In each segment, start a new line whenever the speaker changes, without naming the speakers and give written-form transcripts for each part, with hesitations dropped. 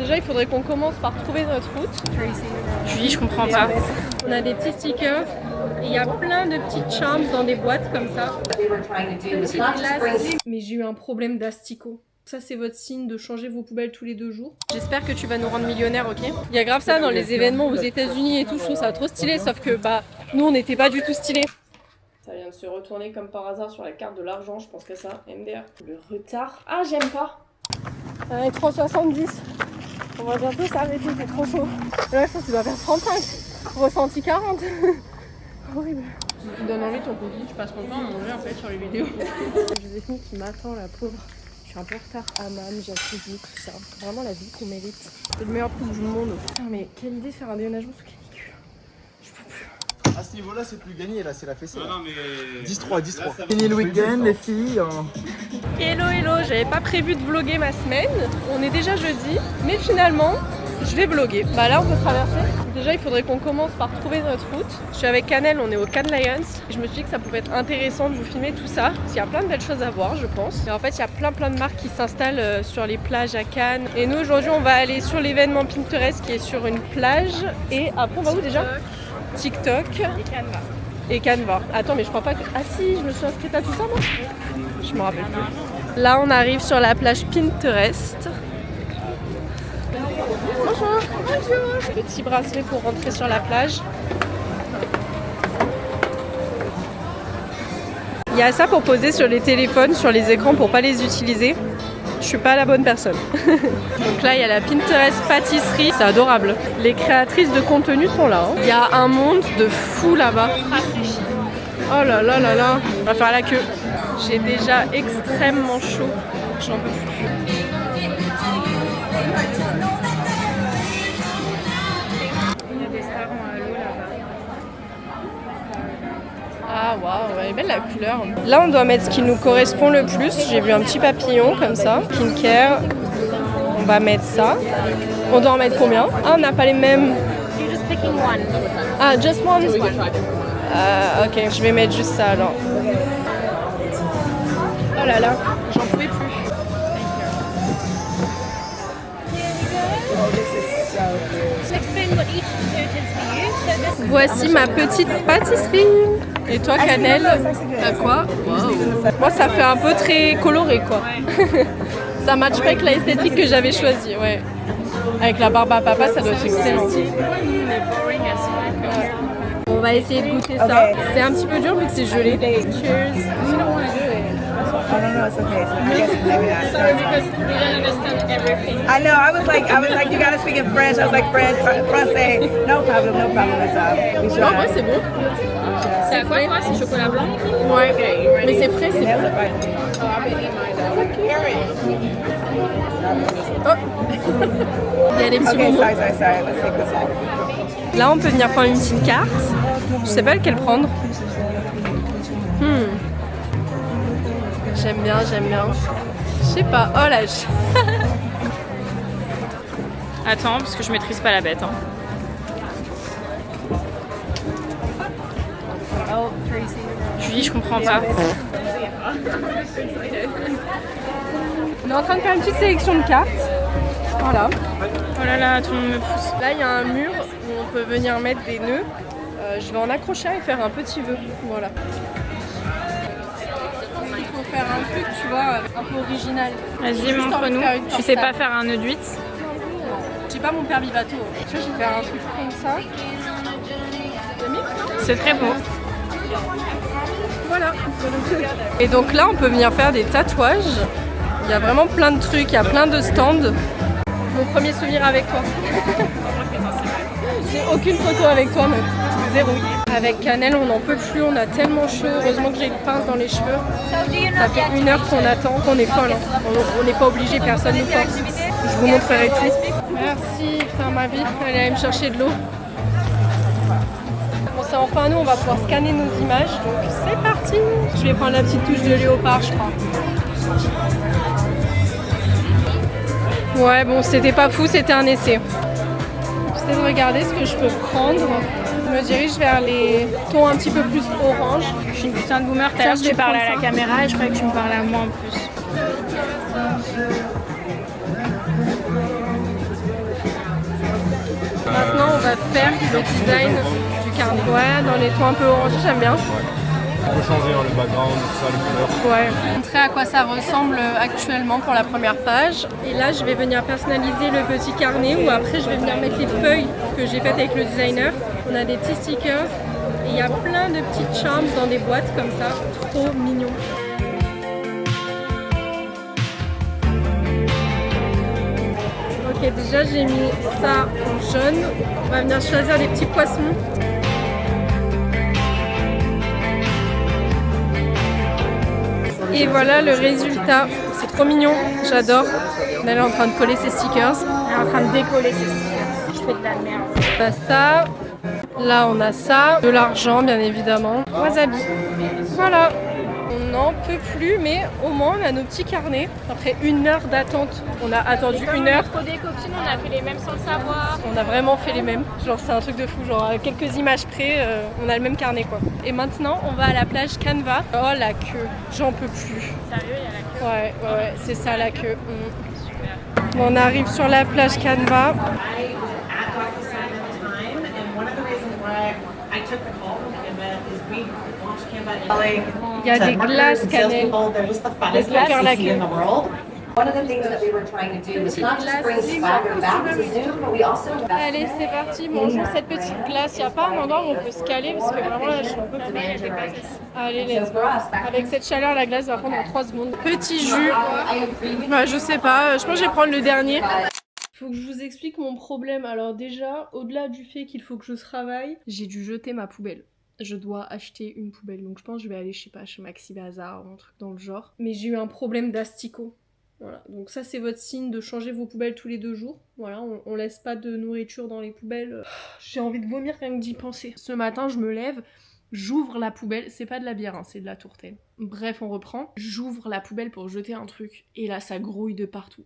Déjà, il faudrait qu'on commence par trouver notre route.
Julie, je comprends pas.
On a des petits stickers. Et il y a plein de petites charms dans des boîtes comme ça. Mais j'ai eu un problème d'asticot. Ça, c'est votre signe de changer vos poubelles tous les 2 jours. J'espère que tu vas nous rendre millionnaires, ok? Il y a grave ça dans les événements aux États-Unis et tout. Je trouve ça trop stylé, sauf que nous, on n'était pas du tout stylés. Ça vient de se retourner comme par hasard sur la carte de l'argent. Je pense que ça, MDR. Le retard. Ah, j'aime pas. 3,70. On va bientôt s'arrêter, c'est trop chaud. Là, je pense qu'il doit faire 35. Ressenti 40. Horrible. Tu me donnes envie ton cookie, tu passes ton temps à manger en fait sur les vidéos. Joséphine qui m'attend, la pauvre. Je suis un peu en retard à MAM, j'ai tout ça. Vraiment la vie qu'on mérite. C'est le meilleur truc du monde. Putain, mais quelle idée de faire un déménagement sous canicule. Je peux plus.
À ce niveau-là, c'est plus gagné, là, c'est la fessée.
Non, mais...
10-3. Fini le week-end, les filles.
Hello, j'avais pas prévu de vlogger ma semaine. On est déjà jeudi, mais finalement, je vais vlogger. Là, on peut traverser. Déjà, il faudrait qu'on commence par trouver notre route. Je suis avec Canel, on est au Cannes Lions. Je me suis dit que ça pouvait être intéressant de vous filmer tout ça. Parce qu'il y a plein de belles choses à voir, je pense. Et en fait, il y a plein de marques qui s'installent sur les plages à Cannes. Et nous, aujourd'hui, on va aller sur l'événement Pinterest qui est sur une plage. Et après, on va où déjà ? TikTok. Et Canva. Attends, mais je crois pas que... Ah si, je me suis inscrite à tout ça, moi. Je me rappelle plus. Là, on arrive sur la plage Pinterest. Bonjour. Petit bracelet pour rentrer sur la plage. Il y a ça pour poser sur les téléphones, sur les écrans pour pas les utiliser. Je suis pas la bonne personne. Donc là, il y a la Pinterest pâtisserie. C'est adorable. Les créatrices de contenu sont là. Il y a un monde de fou là-bas. Oh là là là là. On va faire la queue. J'ai déjà extrêmement chaud. J'en peux plus. Ah waouh, elle est belle la couleur. Là on doit mettre ce qui nous correspond le plus. J'ai vu un petit papillon comme ça. Skincare. On va mettre ça. On doit en mettre combien? Ah, on n'a pas les mêmes. Ah, just one. Ok, je vais mettre juste ça alors. Oh là là, j'en pouvais plus. Voici ma petite pâtisserie. Et toi, Canel, t'as quoi? Wow. Moi, ça fait un peu très coloré, quoi. Ça matche pas avec l'esthétique que j'avais choisie, ouais. Avec la barbe à papa, ça doit être excellent. On va essayer de goûter ça. C'est un petit peu dur vu que c'est gelé. Cheers.
Oh, no, it's okay. I guess maybe not.
Sorry, because we don't understand everything.
I know. I was like, you gotta speak in French. I was like, French, français. No problem. It's we
Non, en vrai,
try.
c'est bon.
C'est à quoi toi? C'est chocolat blanc?
Ouais, mais c'est frais, c'est bon. Oh. Il y a des petits
Okay,
bonbons.
sorry. Let's take this off.
Là, on peut venir prendre une petite carte. Je sais pas lequel prendre. J'aime bien. Je sais pas. Oh là,
Attends, parce que je maîtrise pas la bête. Hein. Julie, je comprends pas.
on est en train de faire une petite sélection de cartes. Voilà.
Oh là là, tout le monde me pousse.
Là, il y a un mur où on peut venir mettre des nœuds. Je vais en accrocher un et faire un petit vœu. Voilà. Il faut faire un truc, tu vois, un peu original.
Vas-y, montre-nous. Tu sais pas faire un nœud de 8?
J'ai pas mon permis bateau. Tu vois, je vais faire un truc comme ça.
C'est très beau.
Voilà. Et donc là, on peut venir faire des tatouages. Il y a vraiment plein de trucs, il y a plein de stands. Mon premier souvenir avec toi. J'ai aucune photo avec toi, même. Zéro. Avec Canel, on n'en peut plus, on a tellement chaud. Heureusement que j'ai une pince dans les cheveux. Ça fait 1 heure qu'on attend, qu'on est folle. Hein. On n'est pas obligé, personne nous force. Je vous montrerai tout. Merci, putain, ma vie. Elle est allée me chercher de l'eau. Bon, c'est enfin nous, on va pouvoir scanner nos images. Donc c'est parti. Je vais prendre la petite touche de léopard, je crois. Ouais, bon, c'était pas fou, c'était un essai. J'essaie de regarder ce que je peux prendre. Je me dirige vers les tons un petit peu plus orange.
Je suis une putain de boomer. Tout à l'heure, tu parlais à la caméra et je croyais que tu me parlais à moi en plus.
faire le design du carnet. Ouais, dans les tons un peu orangés, j'aime bien.
On peut changer le background, tout ça, les couleurs.
Ouais. Montrer à quoi ça ressemble actuellement pour la première page. Et là, je vais venir personnaliser le petit carnet ou après, je vais venir mettre les feuilles que j'ai faites avec le designer. On a des petits stickers et il y a plein de petites charms dans des boîtes comme ça. Trop mignon. Ok, déjà, j'ai mis ça en jaune. On va venir choisir les petits poissons. Et voilà le résultat, c'est trop mignon, j'adore. Elle est en train de coller ses stickers.
Elle est en train de décoller ses stickers. Je fais de la merde.
On a ça, là on a ça, de l'argent bien évidemment. Wasabi. Voilà, on n'en peut plus mais au moins on a nos petits carnets. Après 1 heure d'attente, on a attendu 1 heure.
Pour des copines, on a fait les mêmes sans le savoir.
On a vraiment fait les mêmes, genre c'est un truc de fou, genre à quelques images près, on a le même carnet quoi. Et maintenant on va à la plage Canva. Oh la queue, j'en peux plus.
Sérieux, il y a la queue.
Ouais, c'est ça la queue.
Super.
Bon, on arrive sur la plage Canva. Il y a des glaces cannelle. Des glaces la queue.
One of the things that we were trying to do is not just bring swagger back to Zoom, but we also
Allez, c'est parti, mangeons cette petite glace. Il n'y a pas un endroit où on peut se caler parce que vraiment là, je suis un peu plus. Allez, let's go. Avec cette chaleur, la glace va prendre en 3 secondes. Petit jus. Bah, je sais pas, je pense que je vais prendre le dernier. Faut que je vous explique mon problème. Alors déjà, au-delà du fait qu'il faut que je travaille, j'ai dû jeter ma poubelle. Je dois acheter une poubelle. Donc je pense que je vais aller, je sais pas, chez Maxi Bazar ou un truc dans le genre. Mais j'ai eu un problème d'asticot. Voilà, donc ça c'est votre signe de changer vos poubelles tous les 2 jours. Voilà, on laisse pas de nourriture dans les poubelles. J'ai envie de vomir rien que d'y penser. Ce matin, je me lève, j'ouvre la poubelle. C'est pas de la bière, hein, c'est de la tourtelle. Bref, on reprend. J'ouvre la poubelle pour jeter un truc. Et là, ça grouille de partout.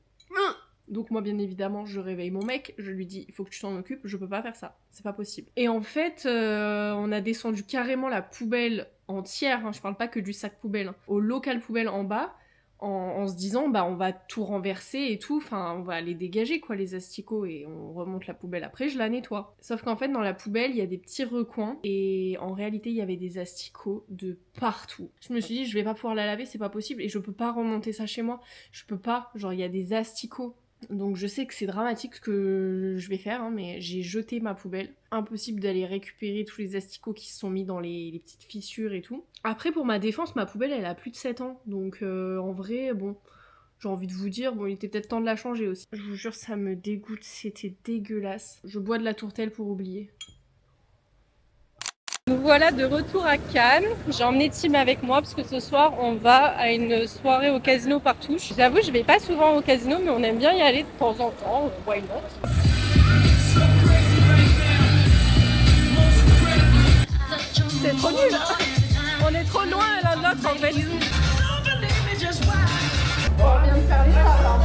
Donc moi, bien évidemment, je réveille mon mec. Je lui dis, il faut que tu t'en occupes, je peux pas faire ça. C'est pas possible. Et en fait, on a descendu carrément la poubelle entière. Hein, je parle pas que du sac poubelle. Hein, au local poubelle en bas. En se disant bah on va tout renverser et tout, enfin on va les dégager quoi les asticots et on remonte la poubelle après, je la nettoie. Sauf qu'en fait dans la poubelle il y a des petits recoins et en réalité il y avait des asticots de partout. Je me suis dit je vais pas pouvoir la laver, c'est pas possible et je peux pas remonter ça chez moi, je peux pas, genre il y a des asticots. Donc je sais que c'est dramatique ce que je vais faire, hein, mais j'ai jeté ma poubelle. Impossible d'aller récupérer tous les asticots qui se sont mis dans les petites fissures et tout. Après pour ma défense, ma poubelle elle a plus de 7 ans. Donc en vrai, bon, j'ai envie de vous dire, bon il était peut-être temps de la changer aussi. Je vous jure ça me dégoûte, c'était dégueulasse. Je bois de la tourtelle pour oublier. Nous voilà de retour à Cannes. J'ai emmené Tim avec moi parce que ce soir on va à une soirée au casino Partouche. J'avoue je vais pas souvent au casino mais on aime bien y aller de temps en temps, why not. C'est trop nul hein. On est trop loin l'un de l'autre en fait. On vient de faire les stars là.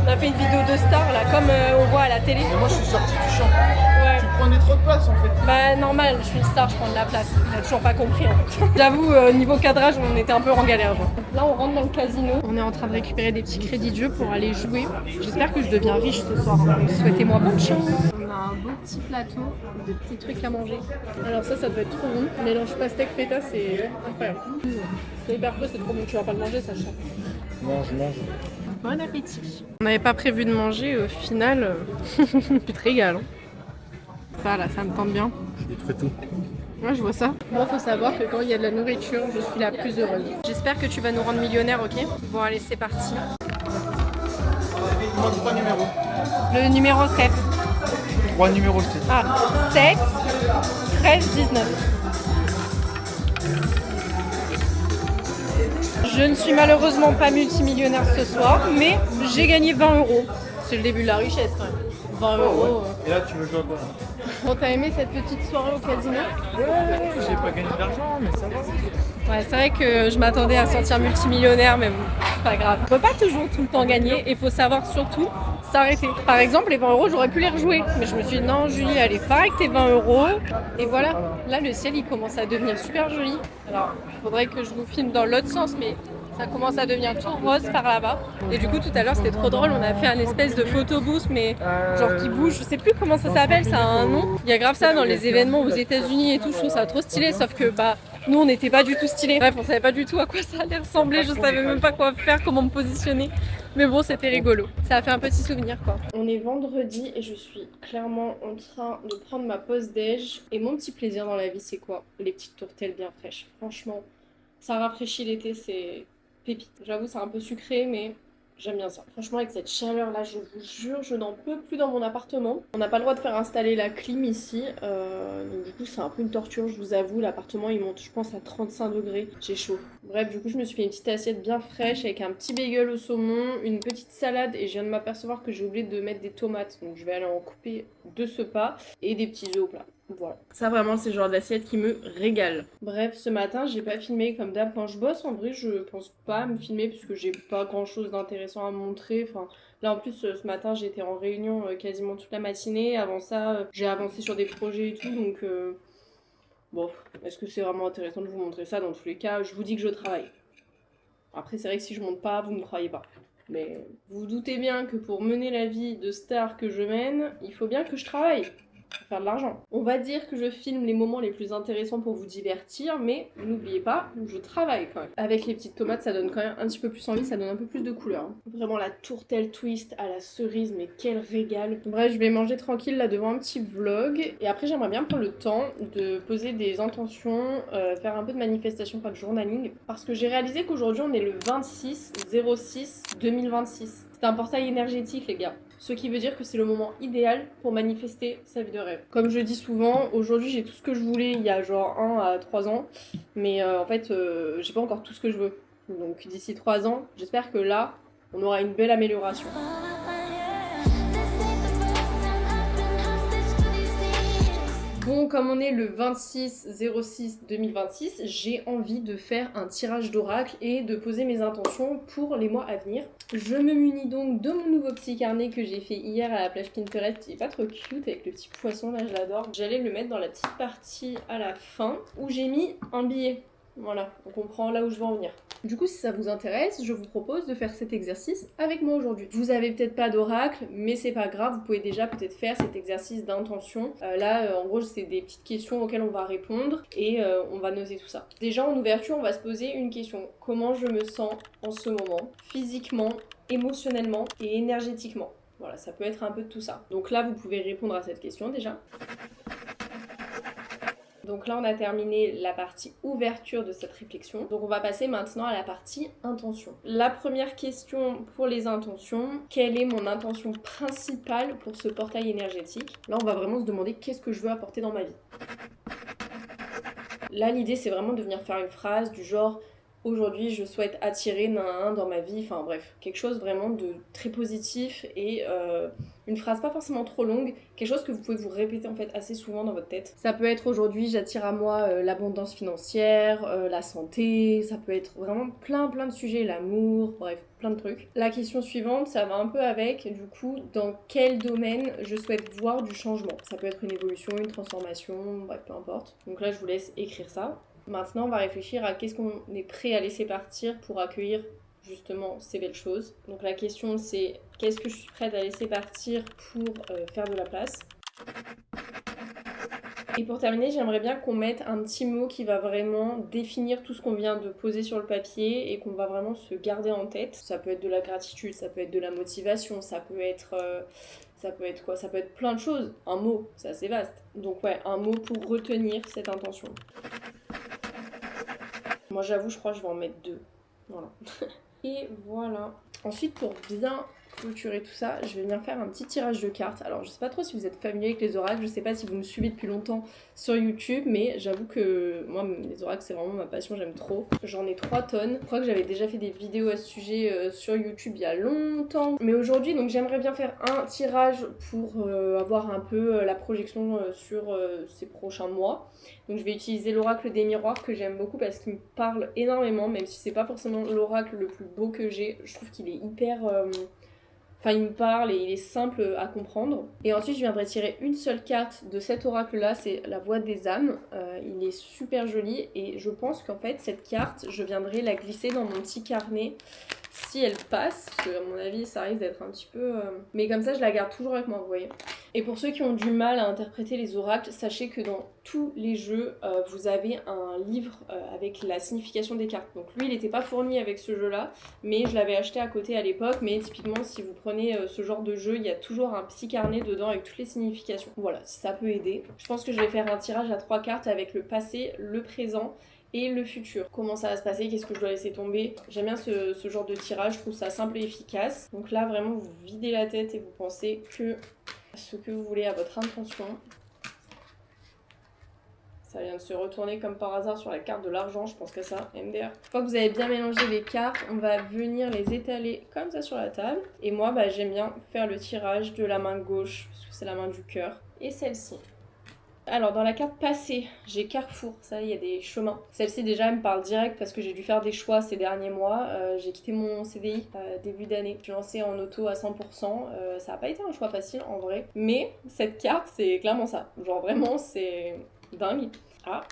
On a fait une vidéo de stars là comme on voit à la télé.
Mais moi je suis sorti du champ.
Ouais.
Tu prenais trop de place en fait.
Bah normal, je suis une star, je prends de la place. Il a toujours pas compris en fait. J'avoue, niveau cadrage, on était un peu en galère. Genre. Là, on rentre dans le casino. On est en train de récupérer des petits crédits de jeu pour aller jouer. J'espère que je deviens riche ce soir. Souhaitez-moi bonne chance. On a un beau petit plateau de petits trucs à manger. Alors ça doit être trop bon. Mélange pastèque feta, c'est incroyable. C'est hyper frais, c'est trop bon. Tu vas pas le manger, ça je sens.
Mange.
Bon appétit. On n'avait pas prévu de manger, au final, tu te régales. Hein. Ça là, ça me tente bien.
Je détruis tout.
Moi je vois ça. Moi faut savoir que quand il y a de la nourriture, je suis la plus heureuse. J'espère que tu vas nous rendre millionnaire, ok? Bon allez, c'est parti.
Dis-moi 3 numéros.
Le numéro 7.
3 numéros je t'ai dit.
Ah, 7, 13, 19. Je ne suis malheureusement pas multimillionnaire ce soir, mais j'ai gagné 20 €. C'est le début de la richesse quand même. 20 €.
Et là tu me joues à quoi là?
Bon, t'as aimé cette petite soirée au casino?
Ouais, j'ai pas gagné d'argent mais ça va.
Ouais, c'est vrai que je m'attendais à sortir multimillionnaire, mais bon, c'est pas grave. On peut pas toujours tout le temps gagner et il faut savoir surtout s'arrêter. Par exemple, les 20 €, j'aurais pu les rejouer. Mais je me suis dit, non, Julie, allez, pas avec tes 20 €. Et voilà, là, le ciel, il commence à devenir super joli. Alors, il faudrait que je vous filme dans l'autre sens, mais Ça commence à devenir tout rose par là-bas. Et du coup, tout à l'heure, c'était trop drôle. On a fait un espèce de photobooth, mais genre qui bouge. Je sais plus comment ça s'appelle, ça a un nom. Il y a grave ça dans les événements aux États-Unis et tout. Je trouve ça trop stylé. Sauf que bah, nous, on n'était pas du tout stylés. Bref, on savait pas du tout à quoi ça allait ressembler. Je savais même pas quoi faire, comment me positionner. Mais bon, c'était rigolo. Ça a fait un petit souvenir, quoi. On est vendredi et je suis clairement en train de prendre ma pause déj. Et mon petit plaisir dans la vie, c'est quoi? Les petites tourtelles bien fraîches. Franchement, ça rafraîchit l'été, c'est pépite. J'avoue, c'est un peu sucré, mais j'aime bien ça. Franchement, avec cette chaleur-là, je vous jure, je n'en peux plus dans mon appartement. On n'a pas le droit de faire installer la clim ici. Donc du coup, c'est un peu une torture, je vous avoue. L'appartement, il monte, je pense, à 35 degrés. J'ai chaud. Bref, du coup, je me suis fait une petite assiette bien fraîche avec un petit bagel au saumon, une petite salade. Et je viens de m'apercevoir que j'ai oublié de mettre des tomates. Donc je vais aller en couper de ce pas. Et des petits œufs au plat. Voilà. Ça vraiment c'est le genre d'assiette qui me régale. Bref, ce matin j'ai pas filmé comme d'hab. Quand je bosse en vrai je pense pas me filmer puisque j'ai pas grand chose d'intéressant à montrer. Enfin là en plus ce matin j'étais en réunion quasiment toute la matinée. Avant ça j'ai avancé sur des projets et tout donc bon est-ce que c'est vraiment intéressant de vous montrer ça? Dans tous les cas je vous dis que je travaille. Après c'est vrai que si je monte pas vous ne croyez pas. Mais vous vous doutez bien que pour mener la vie de star que je mène il faut bien que je travaille. Faire de l'argent. On va dire que je filme les moments les plus intéressants pour vous divertir, mais n'oubliez pas, je travaille quand même. Avec les petites tomates, ça donne quand même un petit peu plus envie, ça donne un peu plus de couleur. Hein. Vraiment la tourtelle twist à la cerise, mais quel régal. Bref, je vais manger tranquille là devant un petit vlog, et après j'aimerais bien prendre le temps de poser des intentions, faire un peu de manifestation, enfin de journaling, parce que j'ai réalisé qu'aujourd'hui on est le 26/06/2026. C'est un portail énergétique les gars. Ce qui veut dire que c'est le moment idéal pour manifester sa vie de rêve. Comme je dis souvent, aujourd'hui j'ai tout ce que je voulais il y a genre 1 à 3 ans. Mais en fait, j'ai pas encore tout ce que je veux. Donc d'ici 3 ans, j'espère que là, on aura une belle amélioration. Bon, comme on est le 26/06/2026, j'ai envie de faire un tirage d'oracle et de poser mes intentions pour les mois à venir. Je me munis donc de mon nouveau petit carnet que j'ai fait hier à la plage Pinterest. Il est pas trop cute avec le petit poisson, là je l'adore. J'allais le mettre dans la petite partie à la fin où j'ai mis un billet. Voilà, on comprend là où je veux en venir. Du coup, si ça vous intéresse, je vous propose de faire cet exercice avec moi aujourd'hui. Vous avez peut-être pas d'oracle, mais c'est pas grave, vous pouvez déjà peut-être faire cet exercice d'intention. En gros, c'est des petites questions auxquelles on va répondre et on va noter tout ça. Déjà, en ouverture, on va se poser une question. Comment je me sens en ce moment, physiquement, émotionnellement et énergétiquement? Voilà, ça peut être un peu de tout ça. Donc là, vous pouvez répondre à cette question déjà. Donc là, on a terminé la partie ouverture de cette réflexion. Donc on va passer maintenant à la partie intention. La première question pour les intentions, quelle est mon intention principale pour ce portail énergétique? Là, on va vraiment se demander qu'est-ce que je veux apporter dans ma vie. Là, l'idée, c'est vraiment de venir faire une phrase du genre « Aujourd'hui, je souhaite attirer un dans ma vie », enfin bref, quelque chose vraiment de très positif et une phrase pas forcément trop longue, quelque chose que vous pouvez vous répéter en fait assez souvent dans votre tête. Ça peut être aujourd'hui, j'attire à moi l'abondance financière, la santé, ça peut être vraiment plein de sujets, l'amour, bref, plein de trucs. La question suivante, ça va un peu avec, du coup, dans quel domaine je souhaite voir du changement. Ça peut être une évolution, une transformation, bref, peu importe. Donc là, je vous laisse écrire ça. Maintenant, on va réfléchir à qu'est-ce qu'on est prêt à laisser partir pour accueillir justement ces belles choses. Donc la question c'est qu'est-ce que je suis prête à laisser partir pour faire de la place. Et pour terminer, j'aimerais bien qu'on mette un petit mot qui va vraiment définir tout ce qu'on vient de poser sur le papier et qu'on va vraiment se garder en tête. Ça peut être de la gratitude, ça peut être de la motivation, ça peut être quoi? Ça peut être plein de choses. Un mot, c'est assez vaste. Donc ouais, un mot pour retenir cette intention. Moi j'avoue, je crois que je vais en mettre 2. Voilà. Et voilà. Ensuite, pour bien clôturer tout ça, je vais venir faire un petit tirage de cartes. Alors, je sais pas trop si vous êtes familier avec les oracles, je sais pas si vous me suivez depuis longtemps sur YouTube, mais j'avoue que moi, les oracles, c'est vraiment ma passion, j'aime trop. J'en ai 3 tonnes. Je crois que j'avais déjà fait des vidéos à ce sujet sur YouTube il y a longtemps. Mais aujourd'hui, donc j'aimerais bien faire un tirage pour avoir un peu la projection sur ces prochains mois. Donc je vais utiliser l'oracle des miroirs que j'aime beaucoup parce qu'il me parle énormément, même si c'est pas forcément l'oracle le plus beau que j'ai. Je trouve qu'il est hyper Enfin, il me parle et il est simple à comprendre. Et ensuite, je viendrai tirer une seule carte de cet oracle-là, c'est la voix des âmes. Il est super joli et je pense qu'en fait, cette carte, je viendrai la glisser dans mon petit carnet si elle passe, parce qu'à mon avis, ça risque d'être un petit peu... Mais comme ça, je la garde toujours avec moi, vous voyez. Et pour ceux qui ont du mal à interpréter les oracles, sachez que dans tous les jeux, vous avez un livre avec la signification des cartes. Donc lui, il n'était pas fourni avec ce jeu-là, mais je l'avais acheté à côté à l'époque. Mais typiquement, si vous prenez ce genre de jeu, il y a toujours un petit carnet dedans avec toutes les significations. Voilà, si ça peut aider. Je pense que je vais faire un tirage à 3 cartes avec le passé, le présent et le futur. Comment ça va se passer, qu'est-ce que je dois laisser tomber. J'aime bien ce genre de tirage, je trouve ça simple et efficace. Donc là, vraiment, vous videz la tête et vous pensez que ce que vous voulez à votre intention. Ça vient de se retourner comme par hasard sur la carte de l'argent, je pense qu'à ça, MDR. Une fois que vous avez bien mélangé les cartes, on va venir les étaler comme ça sur la table. Et moi, j'aime bien faire le tirage de la main gauche, parce que c'est la main du cœur. Et celle-ci. Alors dans la carte passée, j'ai Carrefour, ça il y a des chemins. Celle-ci déjà elle me parle direct parce que j'ai dû faire des choix ces derniers mois. J'ai quitté mon CDI début d'année. Je suis lancée en auto à 100%. Ça n'a pas été un choix facile en vrai. Mais cette carte c'est clairement ça. Genre vraiment c'est dingue. Ah,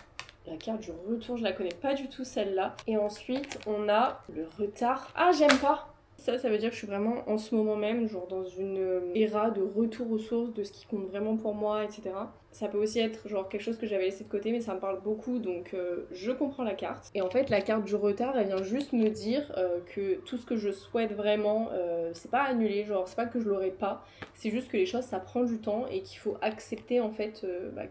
la carte du retour, je la connais pas du tout celle-là. Et ensuite on a le retard. Ah j'aime pas. Ça veut dire que je suis vraiment en ce moment même, genre dans une ère de retour aux sources, de ce qui compte vraiment pour moi, etc. Ça peut aussi être genre quelque chose que j'avais laissé de côté, mais ça me parle beaucoup, donc je comprends la carte. Et en fait, la carte du retard, elle vient juste me dire que tout ce que je souhaite vraiment, c'est pas annulé, genre c'est pas que je l'aurai pas, c'est juste que les choses, ça prend du temps et qu'il faut accepter en fait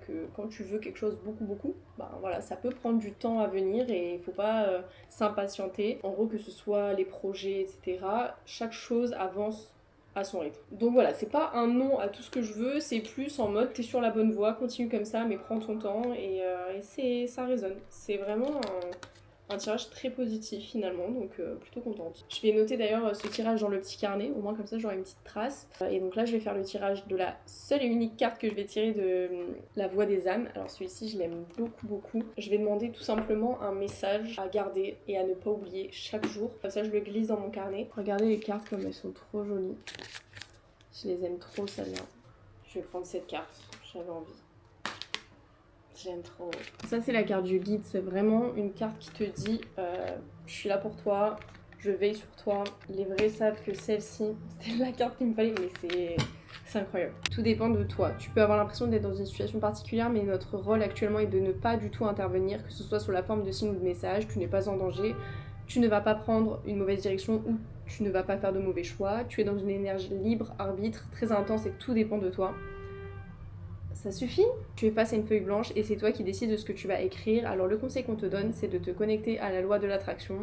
que quand tu veux quelque chose beaucoup, voilà, ça peut prendre du temps à venir et il faut pas s'impatienter. En gros, que ce soit les projets, etc., chaque chose avance à son rythme. Donc voilà, c'est pas un non à tout ce que je veux, c'est plus en mode t'es sur la bonne voie, continue comme ça, mais prends ton temps et ça résonne. C'est vraiment un tirage très positif finalement, donc plutôt contente. Je vais noter d'ailleurs ce tirage dans le petit carnet, au moins comme ça j'aurai une petite trace. Et donc là je vais faire le tirage de la seule et unique carte que je vais tirer de la voix des âmes. Alors celui-ci je l'aime beaucoup. Je vais demander tout simplement un message à garder et à ne pas oublier chaque jour. Comme ça je le glisse dans mon carnet. Regardez les cartes comme elles sont trop jolies. Je les aime trop celles-là. Je vais prendre cette carte, j'avais envie. J'aime trop. Ça c'est la carte du guide, c'est vraiment une carte qui te dit je suis là pour toi, je veille sur toi. Les vrais savent que celle-ci, c'était la carte qu'il me fallait, mais c'est incroyable. Tout dépend de toi. Tu peux avoir l'impression d'être dans une situation particulière, mais notre rôle actuellement est de ne pas du tout intervenir, que ce soit sous la forme de signes ou de messages. Tu n'es pas en danger, tu ne vas pas prendre une mauvaise direction ou tu ne vas pas faire de mauvais choix. Tu es dans une énergie libre, arbitre, très intense et tout dépend de toi. Ça suffit. Tu es face à une feuille blanche et c'est toi qui décides de ce que tu vas écrire. Alors le conseil qu'on te donne, c'est de te connecter à la loi de l'attraction.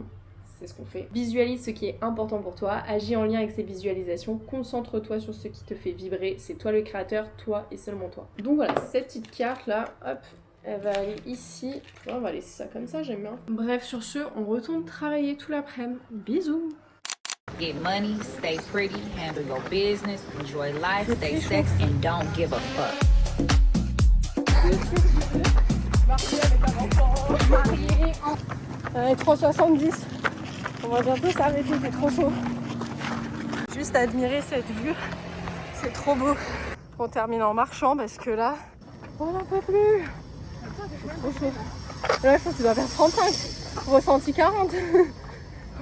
C'est ce qu'on fait. Visualise ce qui est important pour toi, agis en lien avec ces visualisations, concentre-toi sur ce qui te fait vibrer. C'est toi le créateur, toi et seulement toi. Donc voilà, cette petite carte là, hop, elle va aller ici. On va laisser ça comme ça, j'aime bien. Bref, sur ce, on retourne travailler tout l'après-midi. Bisous.
Get money, stay pretty, handle your business, enjoy life, stay sexy, and don't give a fuck.
3,70. On va bientôt s'arrêter, il fait trop chaud. Juste admirer cette vue, c'est trop beau. On termine en marchant parce que là, on n'en peut plus. C'est trop chaud. Là, je pense qu'il doit faire 35. Ressenti 40.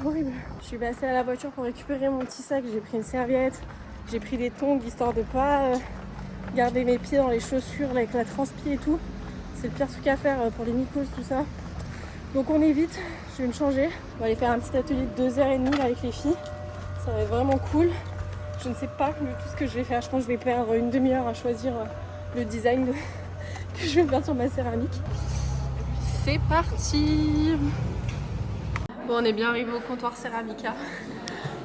Horrible. Je suis passée à la voiture pour récupérer mon petit sac. J'ai pris une serviette, j'ai pris des tongs histoire de pas garder mes pieds dans les chaussures là, avec la transpi et tout. C'est le pire truc à faire pour les mycoses, tout ça. Donc on est vite, je vais me changer. On va aller faire un petit atelier de 2h30 là, avec les filles. Ça va être vraiment cool. Je ne sais pas tout ce que je vais faire. Je pense que je vais perdre une demi-heure à choisir le design que je vais faire sur ma céramique. C'est parti! Bon, on est bien arrivé au comptoir Ceramica.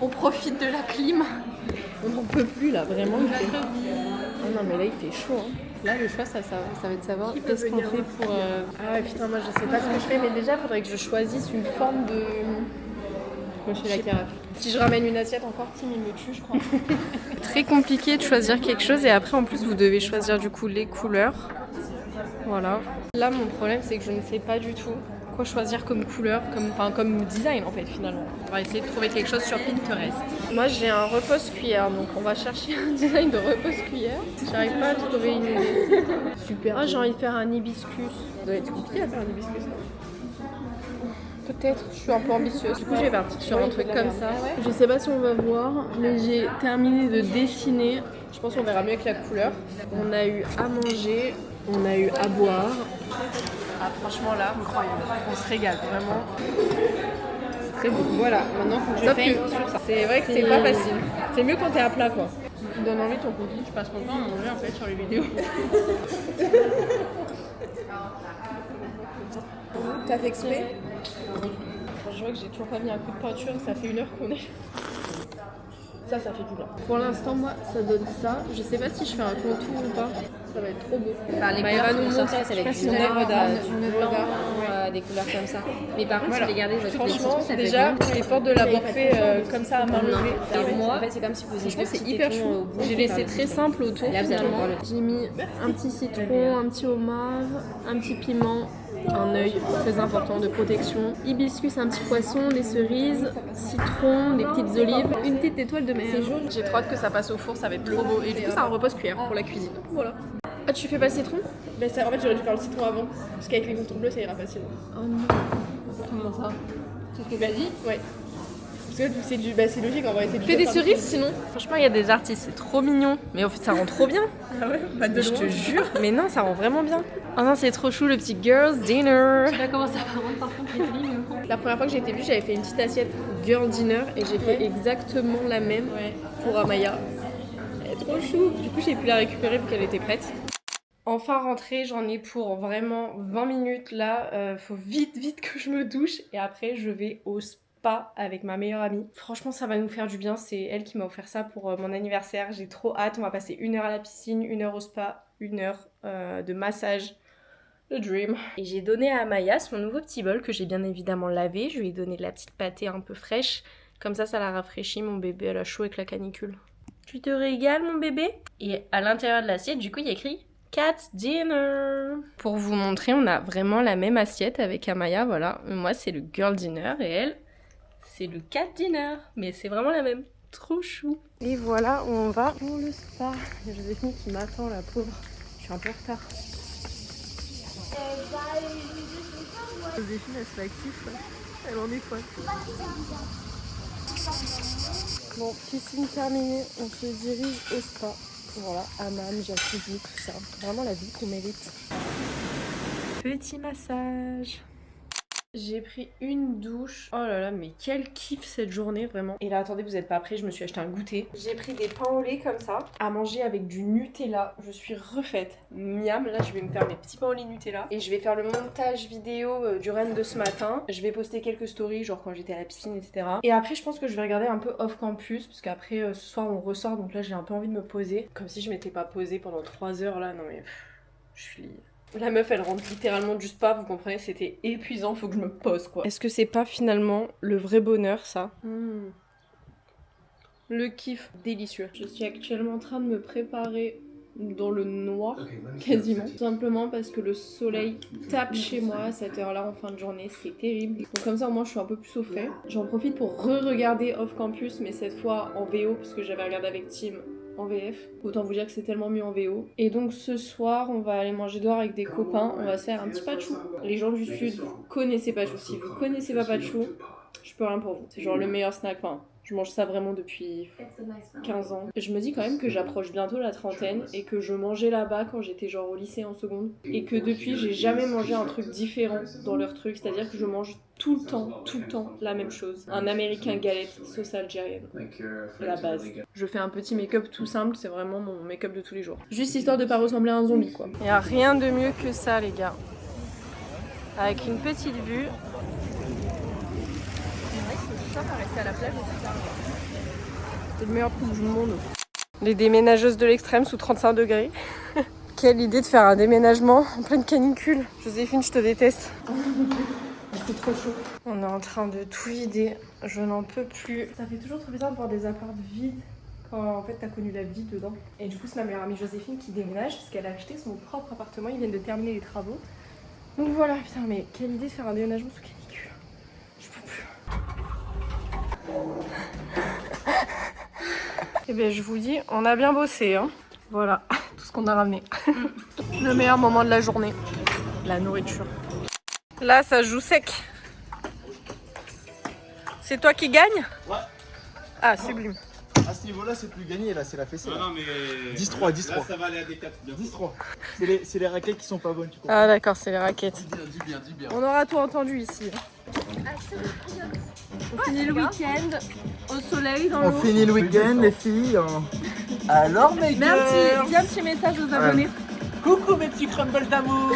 On profite de la clim. On n'en peut plus là, vraiment. Il fait... Oh non, mais là il fait chaud. Hein. Là, le choix, ça va être de savoir qu'est-ce qu'on fait pour. Ah putain, moi je sais pas ce que je fais, mais déjà, il faudrait que je choisisse une forme de. Cocher la carafe. Si je ramène une assiette, encore Tim il me tue, je crois. Très compliqué de choisir quelque chose, et après, en plus, vous devez choisir du coup les couleurs. Voilà. Là, mon problème, c'est que je ne sais pas du tout quoi choisir comme couleur, comme design en fait finalement. On va essayer de trouver quelque chose sur Pinterest. Moi j'ai un repose-cuillère, donc on va chercher un design de repose-cuillère. J'arrive pas à trouver une idée. Super. Ah, j'ai envie de faire un hibiscus. Ça doit être compliqué à faire un hibiscus. Peut-être, je suis un peu ambitieuse. Du coup, je vais partir sur un truc comme ça. Je sais pas si on va voir, mais j'ai terminé de dessiner. Je pense qu'on verra mieux avec la couleur. On a eu à manger, on a eu à boire. Ah, franchement, là, incroyable. On se régale, vraiment. C'est très beau. Voilà, maintenant, faut que je paye sur ça. C'est vrai que c'est pas facile. C'est mieux quand t'es à plat, quoi. Tu me donnes envie ton contenu, je passe mon temps à manger en fait sur les vidéos. T'as fait exprès? Je vois que j'ai toujours pas mis un coup de peinture, ça fait 1 heure qu'on est. Ça fait du blanc. Pour l'instant, moi, ça donne ça. Je sais pas si je fais un contour ou pas. Ça va être trop beau.
Enfin, les couleurs qui vont sortir, ça va être du noir, du blanc, des couleurs comme ça. Mais par contre, si vous regardez votre
franchement, déjà, j'ai l'effort de l'avoir fait comme ça à main levée.
Et moi, en fait, c'est comme si vous
franchement, c'est hyper chou. J'ai laissé très simple autour.
Là, vous allez voir le...
J'ai mis un petit citron, un petit homard, un petit piment, un œil très important de protection, hibiscus, un petit poisson, des cerises, citron, des petites olives, une petite étoile de mer. C'est jaune. J'ai trop hâte que ça passe au four, ça va être trop beau. Et du coup, ça repose cuillère pour la cuisine. Voilà. Ah, tu fais pas le citron? Ben ça, en fait, j'aurais dû faire le citron avant. Parce qu'avec les contours bleus, ça ira facilement. Oh non. Comment ça? C'est ce que tu as dit? Ouais. Parce que c'est logique, en vrai. Tu fais des cerises sinon? Franchement, il y a des artistes, c'est trop mignon. Mais en fait, ça rend trop bien. Ah ouais? Bah de je te jure. Mais non, ça rend vraiment bien. Oh non, c'est trop chou le petit girls dinner. Je sais pas comment ça va rendre par contre les filles. La première fois que j'ai été vue, j'avais fait une petite assiette girl dinner et j'ai fait exactement la même pour Amaya. Elle est trop chou. Du coup, j'ai pu la récupérer vu qu'elle était prête. Enfin rentrée, j'en ai pour vraiment 20 minutes là. Faut vite que je me douche et après je vais au spa avec ma meilleure amie. Franchement, ça va nous faire du bien. C'est elle qui m'a offert ça pour mon anniversaire. J'ai trop hâte. On va passer 1 heure à la piscine, 1 heure au spa, 1 heure de massage. Le dream. Et j'ai donné à Amaya son nouveau petit bol que j'ai bien évidemment lavé. Je lui ai donné de la petite pâtée un peu fraîche. Comme ça la rafraîchit. Mon bébé, elle a chaud avec la canicule. Tu te régales, mon bébé? Et à l'intérieur de l'assiette, du coup, il y a écrit Cat Dinner. Pour vous montrer, on a vraiment la même assiette avec Amaya, voilà. Moi, c'est le Girl Dinner et elle, c'est le Cat Dinner. Mais c'est vraiment la même. Trop chou. Et voilà, on va pour le spa. Il y a Joséphine qui m'attend, la pauvre. Je suis un peu en retard. Joséphine, elle se la kiffe, elle en nettoie. Bon, piscine terminée, on se dirige au spa. Voilà, hammam, jacuzzi, tout ça. Vraiment la vie qu'on mérite. Petit massage. J'ai pris une douche. Oh là là, mais quel kiff cette journée, vraiment. Et là, attendez, vous êtes pas prêts, je me suis acheté un goûter. J'ai pris des pains au lait comme ça, à manger avec du Nutella. Je suis refaite. Miam, là, je vais me faire mes petits pains au lait Nutella. Et je vais faire le montage vidéo du run de ce matin. Je vais poster quelques stories, genre quand j'étais à la piscine, etc. Et après, je pense que je vais regarder un peu off campus, parce qu'après, ce soir, on ressort, donc là, j'ai un peu envie de me poser. Comme si je m'étais pas posée pendant 3 heures, là. Non mais, je suis... La meuf, elle rentre littéralement du spa, vous comprenez, c'était épuisant, faut que je me pose quoi. Est-ce que c'est pas finalement le vrai bonheur ça? Le kiff, délicieux. Je suis actuellement en train de me préparer dans le noir, quasiment. Tout simplement parce que le soleil tape chez moi à cette heure-là en fin de journée, c'est terrible. Donc comme ça au moins je suis un peu plus au frais. J'en profite pour re-regarder Off Campus, mais cette fois en VO, parce que j'avais regardé avec Tim en VF. Autant vous dire que c'est tellement mieux en VO. Et donc ce soir, on va aller manger dehors avec des copains. On va se faire un petit patchou. Les gens du sud, vous connaissez patchou. Si vous connaissez pas patchou, je peux rien pour vous. C'est genre le meilleur snack. Enfin, je mange ça vraiment depuis 15 ans. Je me dis quand même que j'approche bientôt la trentaine et que je mangeais là-bas quand j'étais genre au lycée en seconde. Et que depuis, j'ai jamais mangé un truc différent dans leur truc. C'est-à-dire que je mange tout le temps la même chose. Un américain galette sauce algérienne. La base. Je fais un petit make-up tout simple, c'est vraiment mon make-up de tous les jours. Juste histoire de pas ressembler à un zombie quoi. Il y a rien de mieux que ça les gars. Avec une petite vue. C'est ça, rester à la plage. C'est le meilleur truc du monde. Les déménageuses de l'extrême sous 35 degrés. Quelle idée de faire un déménagement en pleine canicule. Joséphine, je te déteste. C'est trop chaud. On est en train de tout vider. Je n'en peux plus. Ça fait toujours trop bizarre de voir des apparts vides quand en fait t'as connu la vie dedans. Et du coup, c'est ma meilleure amie Joséphine qui déménage parce qu'elle a acheté son propre appartement. Ils viennent de terminer les travaux. Donc voilà, putain, mais quelle idée de faire un déménagement sous canicule. Je peux plus. Eh bien, je vous dis, on a bien bossé, hein. Voilà, tout ce qu'on a ramené. Le meilleur moment de la journée, la nourriture. Là, ça joue sec. C'est toi qui gagne?
Ouais.
Ah, sublime.
À ce niveau-là, c'est plus gagné, là, c'est la fessée.
Non, mais.
10-3, 10-3.
Là, ça va aller à des 4.
10-3. C'est les raquettes qui sont pas bonnes, tu comprends.
Ah d'accord, c'est les raquettes.
Dis bien, dis bien.
On aura tout entendu ici. On finit le week-end au soleil dans l'eau.
On finit le week-end, les filles. Alors, mes
Dis un petit message aux abonnés.
Coucou, mes petits crumbles d'amour.